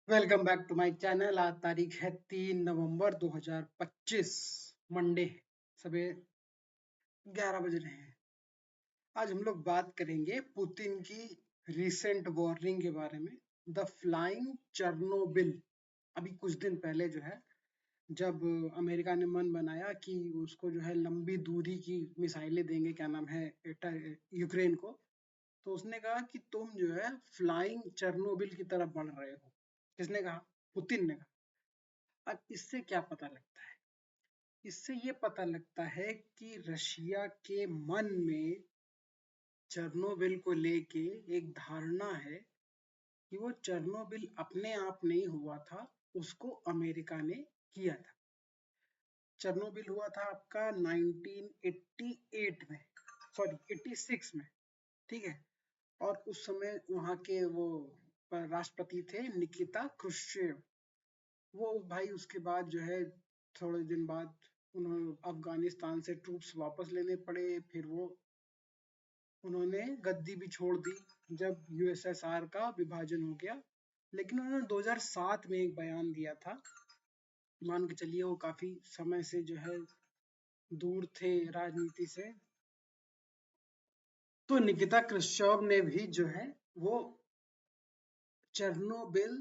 Welcome back to my channel. आज तारीख है 3 नवंबर 2025, मंडे। सुबह 11 बज रहे हैं। आज हम लोग बात करेंगे पुतिन की रिसेंट वार्निंग के बारे में। The flying Chernobyl. अभी कुछ दिन पहले जो है, जब अमेरिका ने मन बनाया कि उसको जो है लंबी दूरी की मिसाइलें देंगे, क्या नाम है, यूक्रेन को, तो उसने कहा कि तुम जो है फ्लाइंग चर्नोबिल की तरफ बढ़ रहे हो। किसने कहा? पुतिन ने कहा। अब इससे क्या पता लगता है? इससे ये पता लगता है कि रशिया के मन में चर्नोबिल को लेके एक धारणा है कि वो चर्नोबिल अपने आप नहीं हुआ था, उसको अमेरिका ने किया था। चर्नोबिल हुआ था आपका 1988 में, सॉरी 86 में, ठीक है। और उस समय वहाँ के वो राष्ट्रपति थे निकिता क्रुश्चेव। वो भाई उसके बाद जो है, थोड़े दिन बाद उन्होंने अफगानिस्तान से ट्रूप्स वापस लेने पड़े। फिर वो उन्होंने गद्दी भी छोड़ दी जब यूएसएसआर का विभाजन हो गया। लेकिन उन्होंने 2007 में एक बयान दिया था। मान के चलिए वो काफी समय से जो है दूर थे राजनीति से। तो निकिता क्रुश्चेव ने भी जो है वो चेर्नोबिल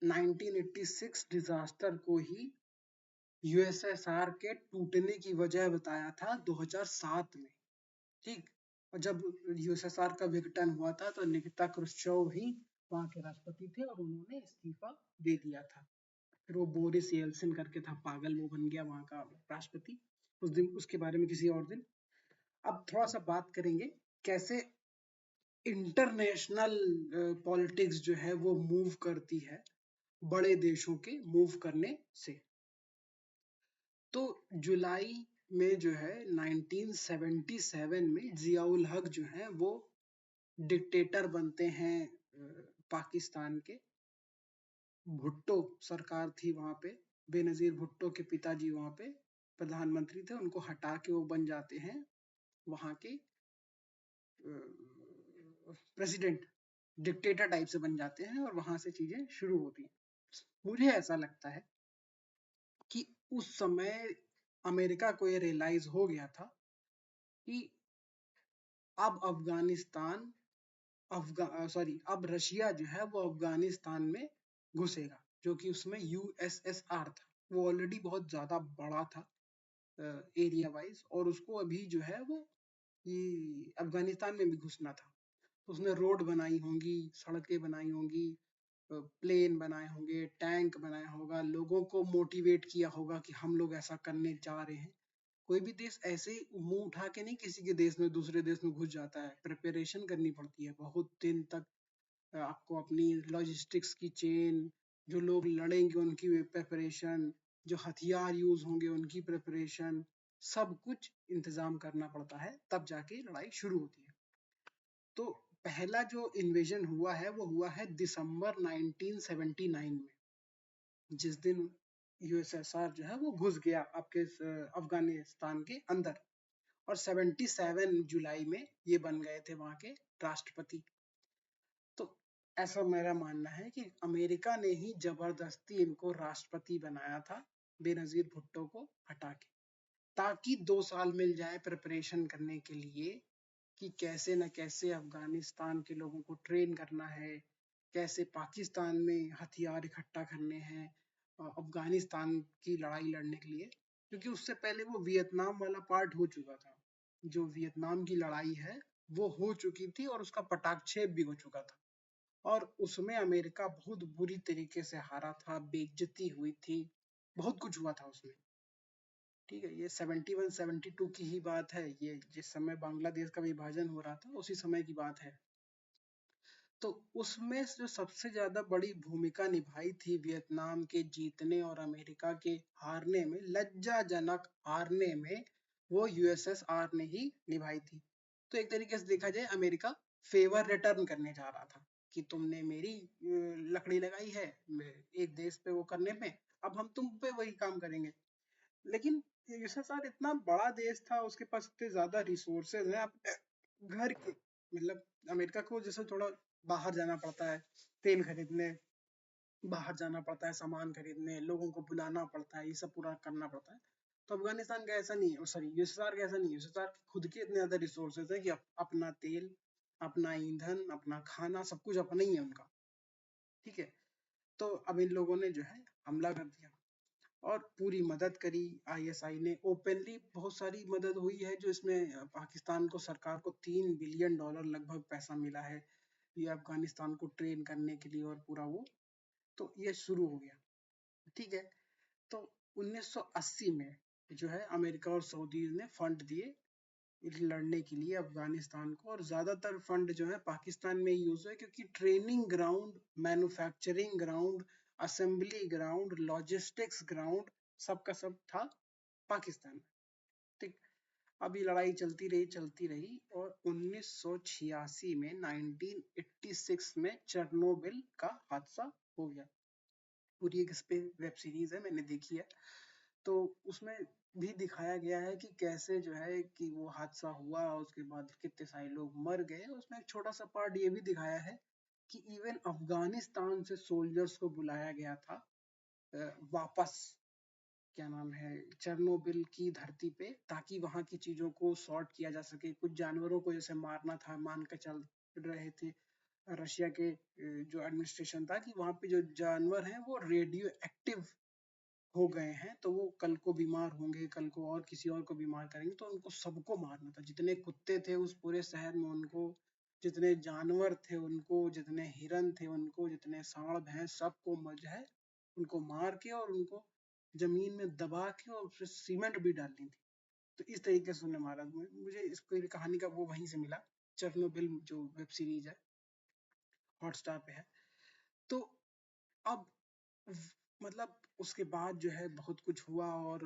1986 डिजास्टर को ही यूएसएसआर के टूटने की वजह बताया था 2007 में, ठीक। और जब यूएसएसआर का विघटन हुआ था तो निकिता क्रुश्चेव ही वहां के राष्ट्रपति थे और उन्होंने इस्तीफा दे दिया था। फिर वो बोरिस येल्सिन करके था पागल, वो बन गया वहां का राष्ट्रपति। उस दिन उसके बारे में किसी और दिन। अब थोड़ा सा बात करेंगे कैसे इंटरनेशनल पॉलिटिक्स जो है वो मूव करती है बड़े देशों के मूव करने से। तो जुलाई में जो है 1977 में जियाउल हक जो है वो डिक्टेटर बनते हैं पाकिस्तान के। भुट्टो सरकार थी वहां पे, बेनजीर भुट्टो के पिताजी वहां पे प्रधानमंत्री थे। उनको हटा के वो बन जाते हैं वहां के प्रेसिडेंट। डिक्टेटर टाइप से बन जाते हैं और वहां से चीजें शुरू होती हैं। मुझे ऐसा लगता है कि उस समय अमेरिका को ये रियलाइज हो गया था कि अब अफगानिस्तान अब रशिया जो है वो अफगानिस्तान में घुसेगा, जो कि उसमें यूएसएसआर था। वो ऑलरेडी बहुत ज्यादा बड़ा था एरिया वाइज, और उसको अभी जो है वो ये अफगानिस्तान में भी घुसना था। उसने रोड बनाई होंगी, सड़कें बनाई होंगी, प्लेन बनाए होंगे, टैंक बनाया होगा, लोगों को मोटिवेट किया होगा कि हम लोग ऐसा करने जा रहे हैं। कोई भी देश ऐसे मुंह उठा के नहीं किसी के देश में दूसरे देश में घुस जाता है। प्रिपरेशन करनी पड़ती है बहुत दिन तक। आपको अपनी लॉजिस्टिक्स की चेन, जो लोग लड़ेंगे उनकी प्रिपरेशन, जो हथियार यूज होंगे उनकी प्रिपरेशन, सब कुछ इंतजाम करना पड़ता है, तब जाके लड़ाई शुरू होती है। तो पहला जो इन्वेजन हुआ है वो हुआ है दिसंबर 1979 में, जिस दिन यूएसएसआर जो है वो घुस गया आपके अफगानिस्तान के अंदर। और 77 जुलाई में ये बन गए थे वहां के राष्ट्रपति। तो ऐसा मेरा मानना है कि अमेरिका ने ही जबरदस्ती इनको राष्ट्रपति बनाया था, बेनजीर भुट्टो को हटा के, ताकि 2 साल मिल जाए प्रिपरेशन करने के लिए कि कैसे न कैसे अफगानिस्तान के लोगों को ट्रेन करना है, कैसे पाकिस्तान में हथियार इकट्ठा करने हैं अफगानिस्तान की लड़ाई लड़ने के लिए। क्योंकि उससे पहले वो वियतनाम वाला पार्ट हो चुका था। जो वियतनाम की लड़ाई है वो हो चुकी थी और उसका पटाक्षेप भी हो चुका था। और उसमें अमेरिका बहुत बुरी तरीके से हारा था, बेइज्जती हुई थी, बहुत कुछ हुआ था उसमें, ठीक है। ये 71-72 की ही बात है, ये जिस समय बांग्लादेश का विभाजन हो रहा था उसी समय की बात है। तो उसमें जो सबसे ज्यादा बड़ी भूमिका निभाई थी वियतनाम के जीतने और अमेरिका के हारने में, लज्जाजनक हारने में, वो यूएसएसआर ने ही निभाई थी। तो एक तरीके से देखा जाए अमेरिका फेवर रिटर्न करने जा रहा था कि तुमने मेरी लकड़ी लगाई है एक देश पे वो करने में, अब हम तुम पे वही काम करेंगे। लेकिन यूएसएसआर इतना बड़ा देश था, उसके पास इतने ज्यादा रिसोर्सेज हैं। आप घर के मतलब अमेरिका को जैसे थोड़ा बाहर जाना पड़ता है तेल खरीदने, बाहर जाना पड़ता है सामान खरीदने, लोगों को बुलाना पड़ता है, ये सब पूरा करना पड़ता है। तो अफगानिस्तान का ऐसा नहीं है, सॉरी यूएसएसआर का ऐसा नहीं है। यूएसएसआर के खुद के इतने ज्यादा रिसोर्सेज है कि अपना तेल, अपना ईंधन, अपना खाना, सब कुछ अपना ही है उनका। ठीक है। तो अब इन लोगों ने जो है हमला कर दिया और पूरी मदद करी। आईएसआई ने ओपनली बहुत सारी मदद हुई है, जो इसमें पाकिस्तान को, सरकार को $3 बिलियन लगभग पैसा मिला है ये अफगानिस्तान को ट्रेन करने के लिए और पूरा वो। तो ये शुरू हो गया। ठीक है। तो 1980 में जो है अमेरिका और सऊदी ने फंड दिए लड़ने के लिए अफगानिस्तान को, और ज्यादातर फंड जो है पाकिस्तान में यूज हुए, क्योंकि training ground, manufacturing ground, assembly ground, logistics ground, सबका सब था पाकिस्तान में। ठीक। अब ये लड़ाई चलती रही और 1986 में 1986 में चेरनोबिल का हादसा हो गया। पूरी एक इस पे वेब सीरीज है, मैंने देखी है। तो उसमें भी दिखाया गया है कि कैसे जो है कि वो हादसा हुआ और उसके बाद कितने सारे लोग मर गए। उसमें एक छोटा सा पार्ट ये भी दिखाया है कि इवन अफगानिस्तान से सोल्जर्स को बुलाया गया था वापस, क्या नाम है, चेरनोबिल की धरती पे, ताकि वहां की चीजों को सॉर्ट किया जा सके। कुछ जानवरों को जैसे मारना था, मान के चल रहे थे रशिया के जो एडमिनिस्ट्रेशन था, कि वहां पे जो जानवर हैं वो रेडियो एक्टिव हो गए हैं, तो वो कल को बीमार होंगे, कल को और किसी और को बीमार करेंगे, तो उनको सबको मारना था। जितने कुत्ते थे उस पूरे शहर में उनको, जितने जानवर थे उनको, जितने हिरन थे उनको, जितने सांड भैंस, सबको जो है उनको मार के और उनको जमीन में दबा के और उसमें सीमेंट भी डालनी थी। तो इस तरीके से उन्हें मारा। मुझे इस पूरी कहानी का वो वहीं से मिला, चेरनोबिल जो वेब सीरीज है, हॉटस्टार पे है। तो अब मतलब उसके बाद जो है बहुत कुछ हुआ, और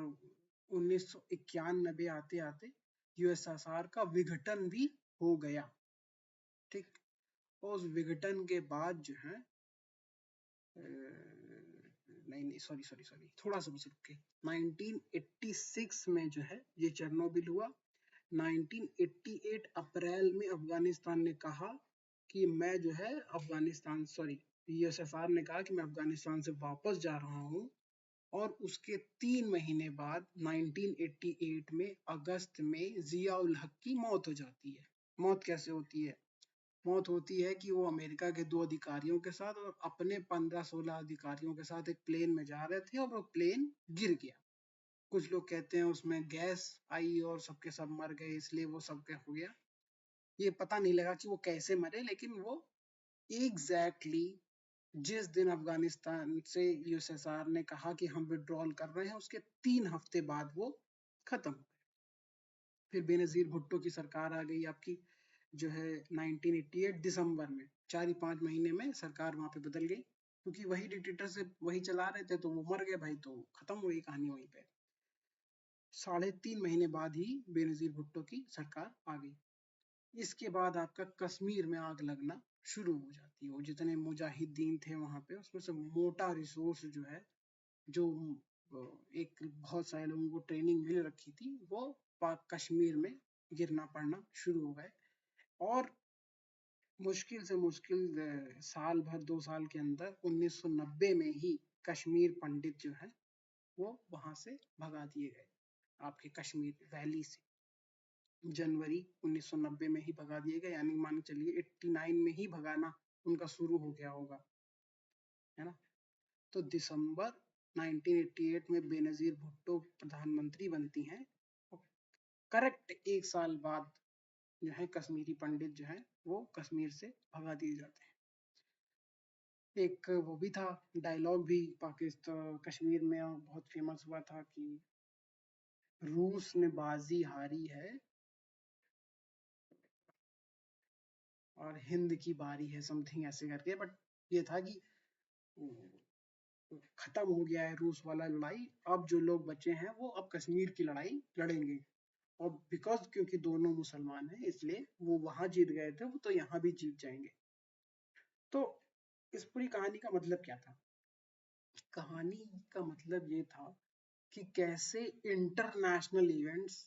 1991 आते आते यूएसएसआर का विघटन भी हो गया। ठीक। और उस विघटन के बाद जो है नहीं नहीं, सॉरी सॉरी सॉरी, थोड़ा सा बस रुक के, 1986 में जो है ये चेरनोबिल हुआ। 1988 अप्रैल में अफगानिस्तान ने कहा कि मैं जो है अफगानिस्तान, सॉरी यूएसएसआर ने कहा कि मैं अफगानिस्तान से वापस जा रहा हूँ। और उसके 3 महीने बाद 1988 में अगस्त में जिया उल हक की मौत हो जाती है। मौत कैसे होती है? मौत होती है कि वो अमेरिका के 2 अधिकारियों के साथ और अपने 15-16 अधिकारियों के साथ एक प्लेन में जा रहे थे और वो प्लेन गिर गया। कुछ लोग कहते हैं उसमें गैस आई और सबके सब मर गए, इसलिए वो सबके हो गया। ये पता नहीं लगा कि वो कैसे मरे, लेकिन वो एग्जैक्टली जिस दिन अफगानिस्तान से यूएसएसआर ने कहा कि हम विड्रॉल कर रहे हैं, उसके 3 हफ्ते बाद वो खत्म हो गए। फिर बेनजीर भुट्टो की सरकार आ गई आपकी, जो है 1988 दिसंबर में, 4 ही 5 महीने में सरकार वहां पे बदल गई, क्योंकि वही डिक्टेटरशिप वही चला रहे थे, तो वो मर गए भाई, तो खत्म हो गई कहानी वहीं पे। 3.5 महीने बाद ही बेनजीर भुट्टो की सरकार आ गई। इसके बाद आपका कश्मीर में आग लगना शुरू हो जाती है। वो जितने मुजाहिदीन थे वहां पे, उसमें से मोटा रिसोर्स जो है, जो एक बहुत सारे लोगों को ट्रेनिंग मिल रखी थी, वो पाक कश्मीर में गिरना पड़ना शुरू हो गए। और मुश्किल से मुश्किल साल भर 2 साल के अंदर 1990 में ही कश्मीर पंडित जो है वो वहां से भगा दिए गए, आपके कश्मीर वैली से। जनवरी 1990 में ही भगा दिए गए, यानी मान के चलिए 89 में ही भगाना उनका शुरू हो गया होगा, है ना। तो दिसंबर 1988 में बेनजीर भुट्टो प्रधानमंत्री बनती हैं। करेक्ट 1 साल बाद जो है कश्मीरी पंडित जो है वो कश्मीर से भगा दिए जाते हैं। एक वो भी था, डायलॉग भी पाकिस्तान कश्मीर में बहुत फेमस हुआ था कि रूस ने बाजी हारी है और हिंद की बारी है, समथिंग ऐसे करके। बट ये था कि खत्म हो गया है रूस वाला लड़ाई, अब जो लोग बचे हैं वो अब कश्मीर की लड़ाई लड़ेंगे। और बिकॉज क्योंकि दोनों मुसलमान हैं, इसलिए वो वहां जीत गए थे, वो तो यहाँ भी जीत जाएंगे। तो इस पूरी कहानी का मतलब क्या था? कहानी का मतलब ये था कि कैसे इंटरनेशनल इवेंट्स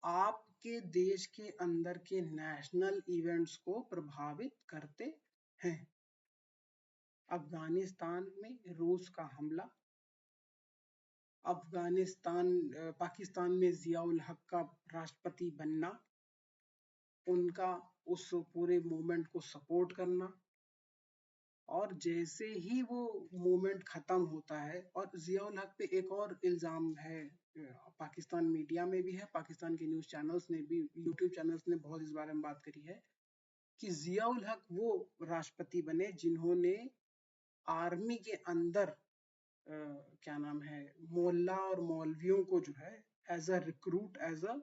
आपके देश के अंदर के नेशनल इवेंट्स को प्रभावित करते हैं। अफगानिस्तान में रूस का हमला, पाकिस्तान में जियाउल हक का राष्ट्रपति बनना, उनका उस पूरे मूवमेंट को सपोर्ट करना, और जैसे ही वो मूवमेंट खत्म होता है, और जियाउल हक पे एक और इल्जाम है, पाकिस्तान मीडिया में भी है, पाकिस्तान के न्यूज चैनल्स ने भी, यूट्यूब चैनल्स ने बहुत इस बारे में बात करी है कि जियाउल हक वो राष्ट्रपति बने जिन्होंने आर्मी के अंदर क्या नाम है, मोल्ला और मौलवियों को जो है as a recruit, as a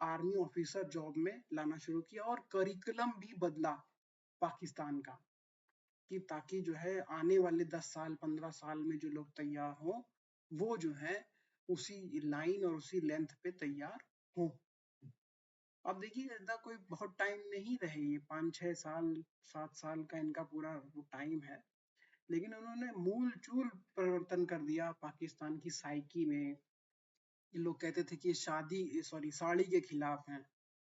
army officer job में लाना शुरू किया, और करिकुलम भी बदला पाकिस्तान का, कि ताकि जो है आने वाले 10 साल 15 साल में जो लोग तैयार हों वो जो है उसी लाइन और उसी लेंथ पे तैयार हों। अब देखिए इनका कोई बहुत टाइम नहीं रहे, ये 5-6 साल 7 साल का इनका पूरा वो टाइम है, लेकिन उन्होंने मूल चूल परिवर्तन कर दिया पाकिस्तान की साइकी में। ये लोग कहते थे कि साड़ी के खिलाफ हैं,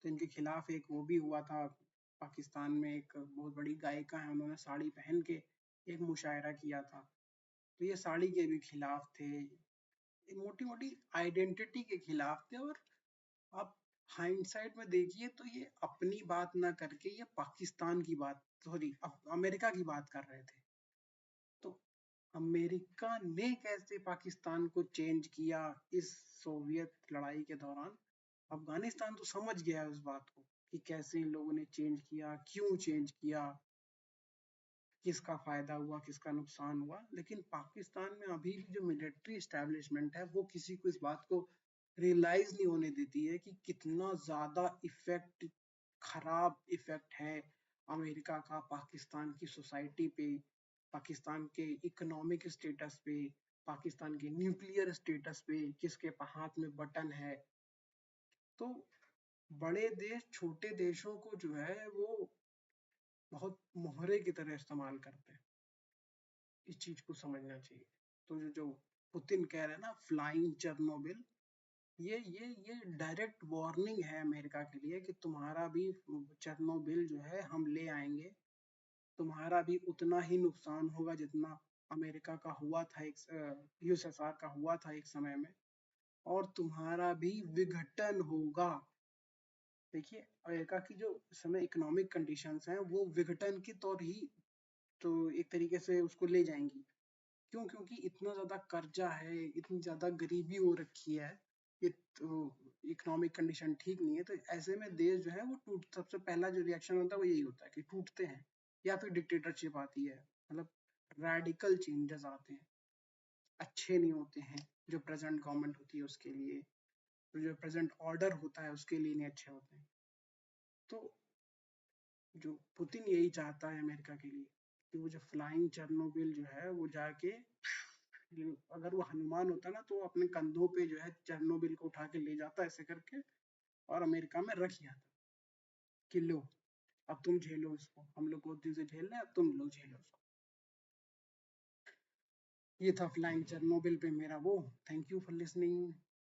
तो इनके खिलाफ एक वो भी हुआ था, पाकिस्तान में एक बहुत बड़ी गायिका है, उन्होंने साड़ी पहन के एक मुशायरा किया था, तो ये साड़ी के भी खिलाफ थे, मोटी मोटी आइडेंटिटी के खिलाफ थे। और आप हाइंडसाइड में देखिए तो ये अपनी बात ना करके ये पाकिस्तान की बात, सॉरी अमेरिका की बात कर रहे थे। तो अमेरिका ने कैसे पाकिस्तान को चेंज किया इस सोवियत लड़ाई के दौरान, अफगानिस्तान तो समझ गया उस बात को कि कैसे इन लोगों ने चेंज किया, क्यों चेंज किया, किसका फायदा हुआ, किसका नुकसान हुआ। लेकिन पाकिस्तान में अभी भी जो मिलिट्री एस्टेब्लिशमेंट है वो किसी को इस बात को रियलाइज नहीं होने देती है कि कितना ज्यादा इफेक्ट, खराब इफेक्ट है अमेरिका का पाकिस्तान की सोसाइटी पे, पाकिस्तान के इकोनॉमिक स्टेटस पे, पाकिस्तान के न्यूक्लियर स्टेटस पे, किसके हाथ में बटन है। तो बड़े देश छोटे देशों को जो है वो बहुत मोहरे की तरह इस्तेमाल करते हैं, इस चीज को समझना चाहिए। तो जो पुतिन कह रहे हैं ना, फ्लाइंग चेर्नोबिल, ये डायरेक्ट वार्निंग है अमेरिका के लिए कि तुम्हारा भी चेर्नोबिल जो है हम ले आएंगे, तुम्हारा भी उतना ही नुकसान होगा जितना अमेरिका का हुआ था, एक यूएसएसआर का हुआ था एक समय में, और तुम्हारा भी विघटन होगा। देखिए अमेरिका की जो समय इकोनॉमिक कंडीशंस हैं वो विघटन की तौर ही तो एक तरीके से उसको ले जाएंगी। क्यों? क्योंकि इतना ज्यादा कर्जा है, इतनी ज्यादा गरीबी हो रखी है, इकोनॉमिक कंडीशन ठीक नहीं है, तो ऐसे में देश जो है वो टूट, सबसे पहला जो रिएक्शन होता है वो यही होता है कि टूटते हैं, या फिर डिक्टेटरशिप आती है, मतलब रेडिकल चेंजेस आते हैं, अच्छे नहीं होते हैं, जो प्रेजेंट गवर्नमेंट होती है उसके लिए, तो जो प्रेजेंट ऑर्डर होता है उसके लिए नहीं अच्छे होते हैं। तो जो पुतिन यही चाहता है अमेरिका के लिए कि वो जो फ्लाइंग चेर्नोबिल जो है वो जाके, अगर वो हनुमान होता ना तो वो अपने कंधों पे जो है चेर्नोबिल को उठा के ले जाता ऐसे करके, और अमेरिका में रख आता कि लो अब तुम झेलो इसको, हम लोग बहुत दिन से झेल रहे हैं, अब तुम लोग झेलो इसको। ये था फ्लाइंग चेर्नोबिल पे मेरा वो। Thank you for listening.